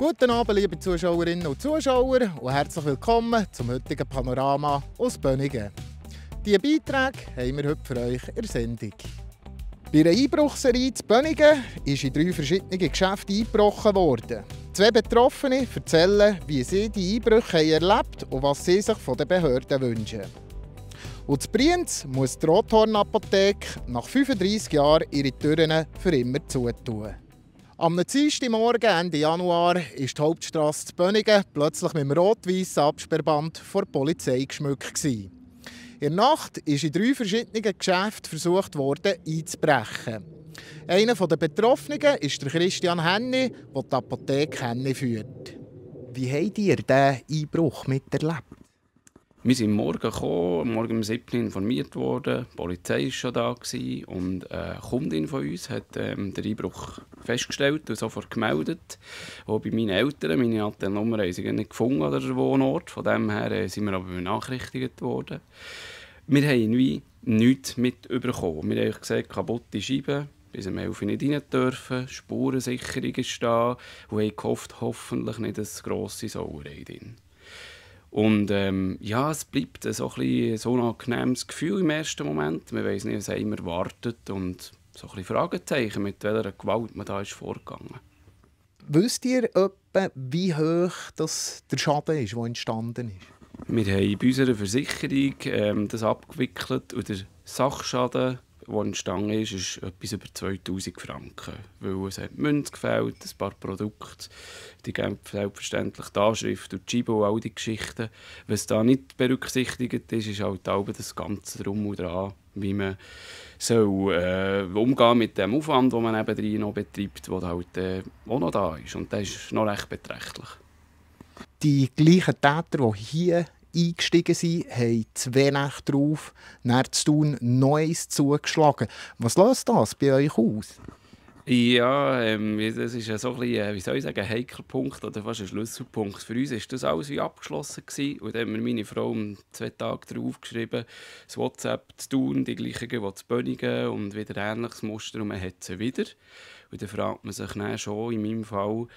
Guten Abend, liebe Zuschauerinnen und Zuschauer, und herzlich willkommen zum heutigen Panorama aus Bönigen. Diese Beiträge haben wir heute für euch in der Sendung. Bei einer Einbruchserie zu Bönigen ist in 3 verschiedene Geschäfte eingebrochen worden. 2 Betroffene erzählen, wie sie die Einbrüche erlebt haben und was sie sich von den Behörden wünschen. Und in Brienz muss die Rothorn-Apotheke nach 35 Jahren ihre Türen für immer zutun. Am Dienstagmorgen Ende Januar ist die Hauptstrasse zu Bönigen plötzlich mit dem rot-weißen Absperrband vor der Polizei geschmückt. In der Nacht ist in 3 verschiedenen Geschäften versucht worden, einzubrechen. Einer der Betroffenen ist der Christian Henny, der die Apotheke Henny führt. Wie habt ihr diesen Einbruch miterlebt? Wir sind morgen um 7 Uhr informiert worden, die Polizei war schon da und eine Kundin von uns hat den Einbruch festgestellt und sofort gemeldet. Auch bei meinen Eltern, meine Antennummer haben sie nicht gefunden oder den Wohnort, von dem her sind wir aber benachrichtigt worden. Wir haben irgendwie nichts mitbekommen. Wir haben gesagt, kaputte Scheiben, bis um 11 Uhr nicht rein dürfen, Spurensicherung ist da und haben gehofft, hoffentlich nicht eine grosse Sauerei drin. Und es bleibt so ein unangenehmes Gefühl im ersten Moment. Man weiss nicht, was einem erwartet und so ein bisschen Fragezeichen, mit welcher Gewalt man da ist vorgegangen. Wisst ihr etwa, wie hoch der Schaden ist, der entstanden ist? Wir haben bei unserer Versicherung das abgewickelt und der Sachschaden, der entstanden ist etwas über 2000 Franken. Weil es hat Münze gefällt, ein paar Produkte, die geben selbstverständlich die Anschrift und die Scheibe und all die Geschichten. Was da nicht berücksichtigt ist, ist halt auch das ganze Drum und Dran, wie man umgehen mit dem Aufwand, den man nebenan noch betreibt, der halt auch noch da ist. Und das ist noch recht beträchtlich. Die gleichen Täter, die hier eingestiegen sind, haben 2 Nächte darauf nach Thun Neues zugeschlagen. Was löst das bei euch aus? Ja, das ist so ein bisschen, wie soll ich sagen, ein Heikelpunkt oder fast ein Schlüsselpunkt. Für uns war das alles wie abgeschlossen gewesen. Und dann haben wir meine Frau 2 Tage darauf geschrieben, das WhatsApp zu Thun, die gleichen wie zu Bönigen und wieder ähnliches Muster und man hat sie wieder. Und dann fragt man sich dann schon, in meinem Fall,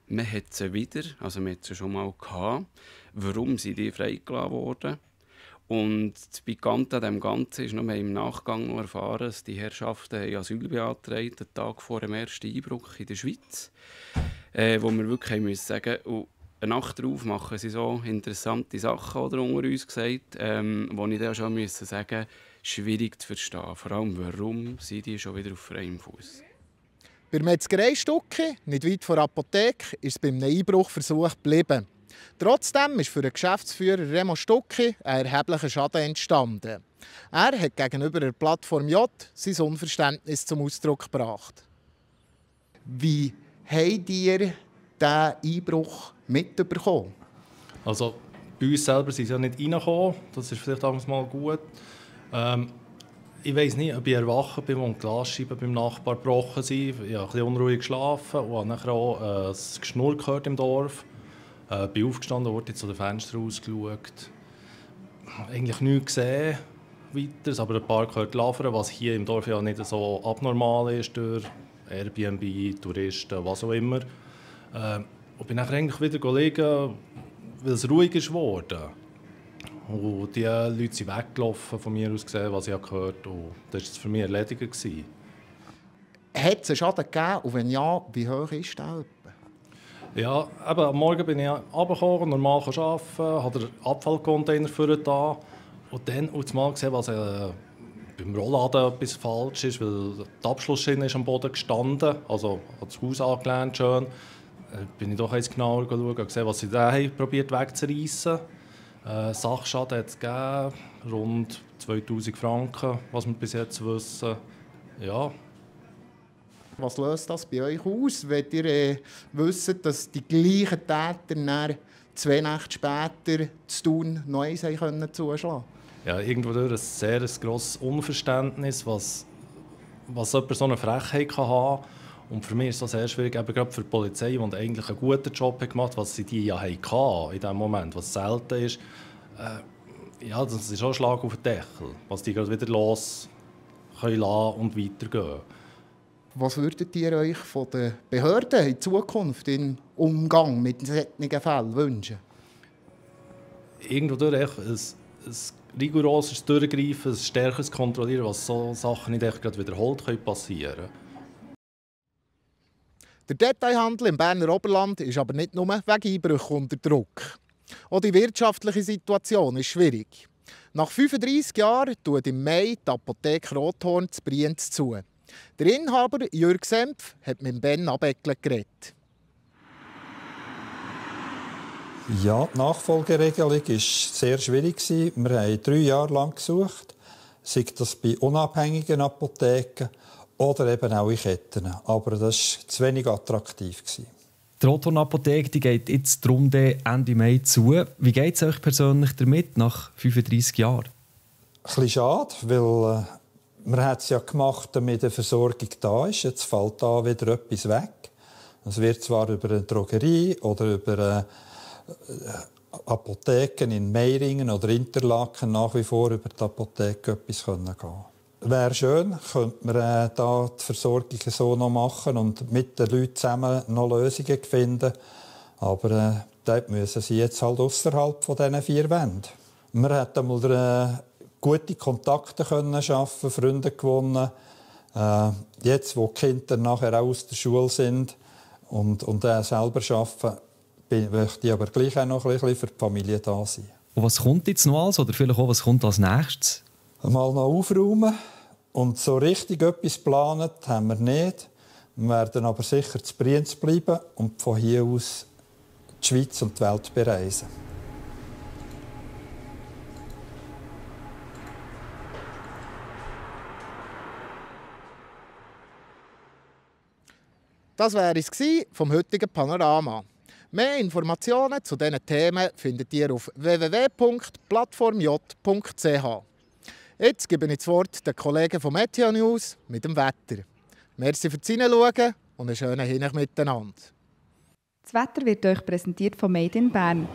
man hat sie wieder, also man hat sie schon mal gehabt. Warum sind die freigelassen worden? Und das Pikante an dem Ganzen ist, wir haben im Nachgang noch erfahren, dass die Herrschaften Asyl beantragt haben, einen Tag vor dem ersten Einbruch in der Schweiz. Wo wir wirklich müssen sagen, eine Nacht darauf machen sie so interessante Sachen, oder unter uns gesagt, wo ich dann schon müssen sagen, schwierig zu verstehen. Vor allem, warum sind die schon wieder auf freiem Fuß? Bei der Metzgerei Stucki, nicht weit vor der Apotheke, ist es bei einem Einbruchversuch geblieben. Trotzdem ist für den Geschäftsführer Remo Stucki ein erheblicher Schaden entstanden. Er hat gegenüber der Plattform J sein Unverständnis zum Ausdruck gebracht. Wie habt ihr diesen Einbruch mitbekommen? Also, bei uns selber sind sie ja nicht reingekommen. Das ist vielleicht auch mal gut. Ich weiss nicht, ob ich erwacht bin, als die Glasscheiben beim Nachbar gebrochen sind. Ich habe ein bisschen unruhig geschlafen und habe nachher auch das Geschnurr gehört im Dorf. Ich bin aufgestanden, wurde zu den Fenstern rausgeschaut. Eigentlich nichts gesehen weiter, aber ein paar gehört laufen, was hier im Dorf ja nicht so abnormal ist durch Airbnb, Touristen, was auch immer. Und bin nachher eigentlich wieder liegen, weil es ruhig ist geworden. Und die Leute sind weggelaufen, von mir aus gesehen, was ich gehört habe. Und das war für mich erledigt. Hat es einen Schaden gegeben? Und wenn ja, wie hoch ist der? Ja, eben, am Morgen bin ich runtergekommen, normal arbeiten, habe den Abfallcontainer da und dann mal gesehen, was beim Rollladen etwas falsch ist, weil die Abschlussschiene ist am Boden gestanden, also hat das Haus angelehnt schön. Bin ich doch etwas genauer geschaut und gesehen, was sie da haben probiert wegzureissen. Sachschaden hat es gegeben, rund 2000 Franken, was wir bis jetzt wissen. Ja. Was löst das bei euch aus, wenn ihr wisst, dass die gleichen Täter 2 Nächte später zu Thun Neues zuschlagen konnten? Ja, irgendwo durch ein sehr grosses Unverständnis, was jemand so eine Frechheit kann haben. Und für mich ist das sehr schwierig, eben gerade für die Polizei, die eigentlich einen guten Job gemacht hat, was sie die ja hatten in diesem Moment, was selten ist. Ja, das ist auch ein Schlag auf den Deckel, was die gerade wieder los können lassen und weitergehen. Was würdet ihr euch von den Behörden in Zukunft im Umgang mit solchen Fällen wünschen? Irgendwo durch ein rigoroses Durchgreifen, ein stärkeres Kontrollieren, was so Sachen nicht gerade wiederholt passieren können. Der Detailhandel im Berner Oberland ist aber nicht nur wegen Einbrüchen unter Druck. Auch die wirtschaftliche Situation ist schwierig. Nach 35 Jahren tut im Mai die Apotheke Rothorn zu Brienz zu. Der Inhaber Jürg Senpf hat mit Ben Abeckle geredet. Ja, die Nachfolgeregelung war sehr schwierig. Wir haben 3 Jahre lang gesucht, sei das bei unabhängigen Apotheken oder eben auch in Ketten. Aber das war zu wenig attraktiv. Die Rothorn-Apotheke geht jetzt darum Ende Mai zu. Wie geht es euch persönlich damit nach 35 Jahren? Ein bisschen schade, weil man hat es ja gemacht, damit die Versorgung da ist. Jetzt fällt da wieder etwas weg. Es wird zwar über eine Drogerie oder über Apotheken in Meiringen oder Interlaken nach wie vor über die Apotheke etwas gehen können. Wäre schön, könnte man da die Versorgung so noch machen und mit den Leuten zusammen noch Lösungen finden. Aber dort müssen sie jetzt halt ausserhalb von diesen 4 Wänden. Wir hätten mal gute Kontakte schaffen, Freunde gewonnen. Jetzt, wo die Kinder nachher auch aus der Schule sind und selber arbeiten, möchte ich aber gleich auch noch ein bisschen für die Familie da sein. Und was kommt jetzt noch alles? Oder vielleicht auch, was kommt als nächstes? Mal noch aufräumen. Und so richtig etwas geplant haben wir nicht. Wir werden aber sicher zu Brienz bleiben und von hier aus die Schweiz und die Welt bereisen. Das wäre es vom heutigen Panorama. Mehr Informationen zu diesen Themen findet ihr auf www.plattformj.ch. Jetzt gebe ich das Wort den Kollegen von Meteo News mit dem Wetter. Merci fürs Hineinschauen und einen schönen Hinweis miteinander. Das Wetter wird euch präsentiert von Made in Bern.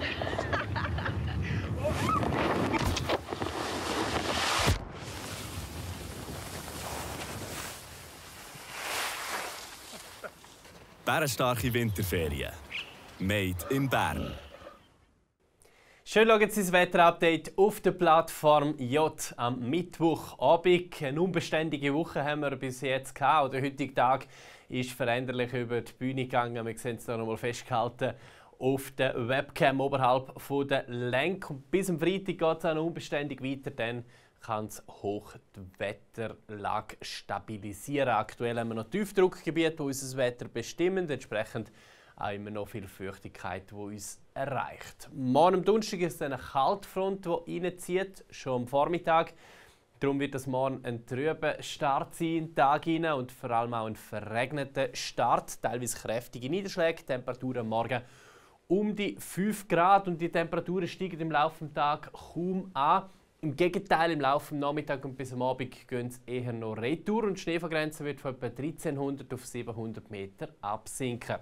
Bärenstarke Winterferien. Made in Bern. Schön schauen Sie das Wetterupdate auf der Plattform J am Mittwochabend. Eine unbeständige Woche haben wir bis jetzt gehabt. Der heutige Tag ist veränderlich über die Bühne gegangen. Wir sehen es hier noch mal festgehalten auf der Webcam oberhalb der Lenk. Und bis am Freitag geht es auch noch unbeständig weiter. Dann kann es hoch die Wetterlage stabilisieren. Aktuell haben wir noch Tiefdruckgebiete, die unser Wetter bestimmen. Entsprechend auch immer noch viel Feuchtigkeit, die uns erreicht. Morgen am Donnerstag ist eine Kaltfront, die reinzieht, schon am Vormittag. Darum wird das morgen ein trüber Start sein in den Tag hinein und vor allem auch ein verregneter Start. Teilweise kräftige Niederschläge, Temperaturen am Morgen um die 5 Grad und die Temperaturen steigen im Laufe des Tages kaum an. Im Gegenteil, im Laufe des Nachmittags und bis am Abend gehen es eher noch retour und die Schneefallgrenze wird von etwa 1300 auf 700 Meter absinken.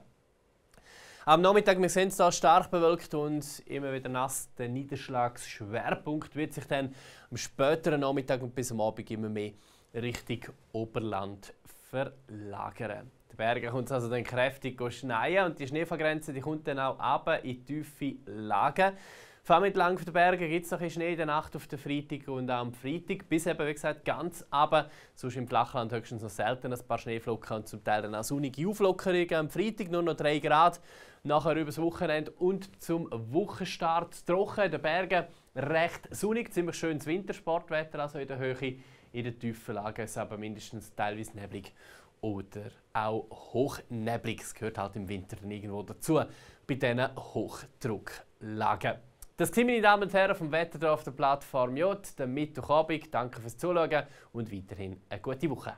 Am Nachmittag, wir sehen es hier stark bewölkt und immer wieder nass. Der Niederschlagsschwerpunkt wird sich dann am späteren Nachmittag und bis am Abend immer mehr Richtung Oberland verlagern. Die Berge kommt es also dann kräftig schneien und die Schneefallgrenze die kommt dann auch runter in tiefe Lagen. Vor allem entlang der Berge gibt es noch ein Schnee in der Nacht auf den Freitag und auch am Freitag. Bis eben, wie gesagt, ganz runter. Sonst im Flachland höchstens noch selten ein paar Schneeflocken und zum Teil dann auch sonnige Auflockerungen. Am Freitag nur noch 3 Grad. Nachher über das Wochenende und zum Wochenstart trocken. In den Bergen recht sonnig, ziemlich schönes Wintersportwetter, also in der Höhe. In den tiefen Lagen ist es aber mindestens teilweise neblig oder auch hochneblig. Das gehört halt im Winter dann irgendwo dazu, bei diesen Hochdrucklagen. Das sind meine Damen und Herren vom Wetter hier auf der Plattform J, der Mittwochabend. Danke fürs Zuschauen und weiterhin eine gute Woche.